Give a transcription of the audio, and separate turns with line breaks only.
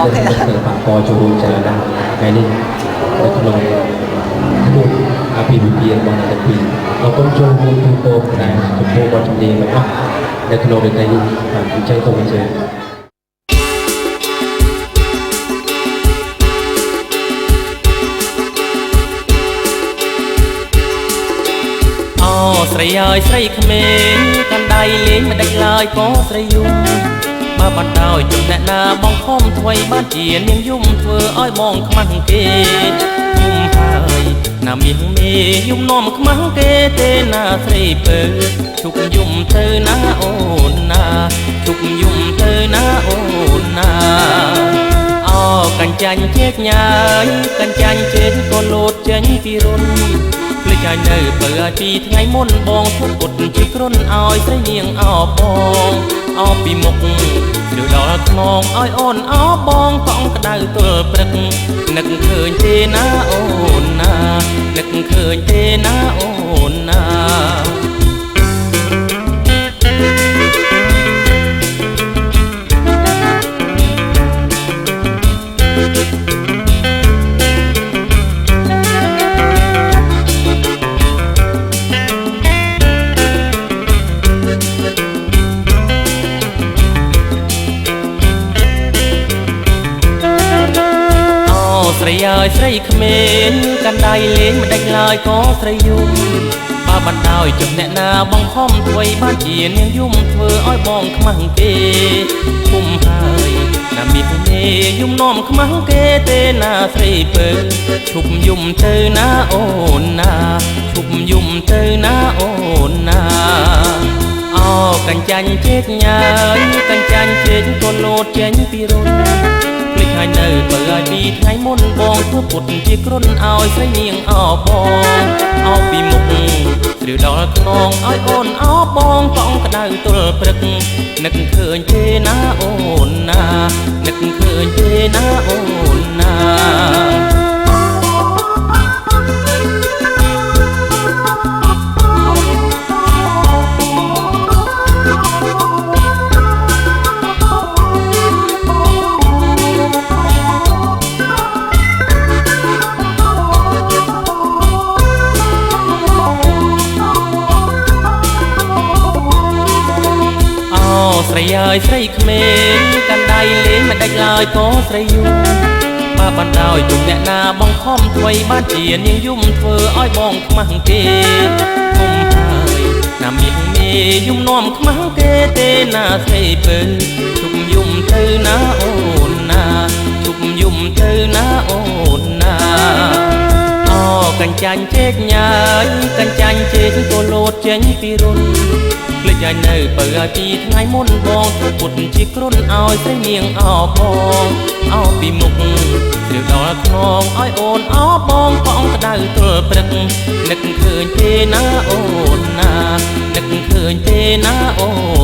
អូខេបាទពចូលរួមច្រើនណាស់ថ្ងៃនេះនៅក្នុងមុខអភិវិភាគរបស់អ្នកទាំងពីរអរគុណចូលរួមទូទៅដែរចំពោះបទចម្រៀងរបស់នៅក្នុងរយៈនេះបាទអញ្ចឹងសូមអញ្ជើញ
ស្រីហើយស្រីក្មេងកាន់ដៃលេងមិនដេចឡើយក៏ស្រីយំបើបានដោយចំណែកណាបងខំថ្មីបានជានាងយំធ្វើឲ្យបងខ្មាស់គេគុំហើយណាមានមេយំនាំខ្មាស់គេទេណាស្រីពើជុកយំទៅណាអូនណាជុកយំទៅណាអូនណាកាញ់ចាញ់ជែកញ៉ាយកាញ់ចាញ់ជែកក៏លោតចេញពីរុនភ្លេចឲ្យនៅបើពីថ្ងៃមុនបងពុតជាគ្រុនឲ្យស្រីនាងអោបងអោពីមុខឬដល់ខ្នងឲ្យអូនអោបងកង់ក្តៅទល់ព្រឹកនឹកឃើញទេណាអូនណានឹកឃើញទេណាអូនណាស្រីហើយស្រីក្មេងកាន់ដៃលេងមិនដេចឡើយក៏ស្រីយំបើបានដោយចំណែកណាបងខំធ្វើបានជានាងយំធ្វើឲ្យបងខ្មាស់គេគុំហើយណាមានមេយំនាំខ្មាស់គេទេណាស្រីពើឈប់យំទៅណាអូនណាឈប់យំទៅណាអូនណាកាញ់ចាញ់ជែកញ៉ាយកាញ់ចាញ់ជែកក៏លោតចេញពីរុនភ្លេចហើយនៅបើឲ្យពីថ្ងៃមុនបងធ្វើពុតជាគ្រុនឲ្យស្រីនាងអោបងអោពីមុខឬដល់ខ្នងឲ្យអូនអោបងកង់ក្តៅទល់ព្រឹកនឹកឃើញទេណាអូនណានឹកឃើញទេណាអូនណាស្រីហើយស្រីក្មេងកាន់ដៃលេងមិនដេចឡើយក៏ស្រីយំបើបានដោយជុំអ្នកណាបងខំធ្វើបានជានាងយំធ្វើឲ្យបងខ្មាស់គេគុំហើយណាមានមេយំនាំខ្មាស់គេទេណាស្រីពើជុំយំទៅណាអូនណាជុំយំទៅណាអូនណាកាញ់ចាញ់ជែកញ៉ាយកាញ់ចាញ់ជែកក៏លោតចេញពីរុនភ្លេចឲ្យនៅបើឲ្យពីថ្ងៃមុនបងធ្វើពុតជាគ្រុនឲ្យស្រីនាងអោបងអោពីមុខឬដល់ខ្នងឲ្យអូនអោបងកង់ក្តៅទល់ព្រឹកនឹកឃើញទេណាអូនណានឹកឃើញទេណាអូន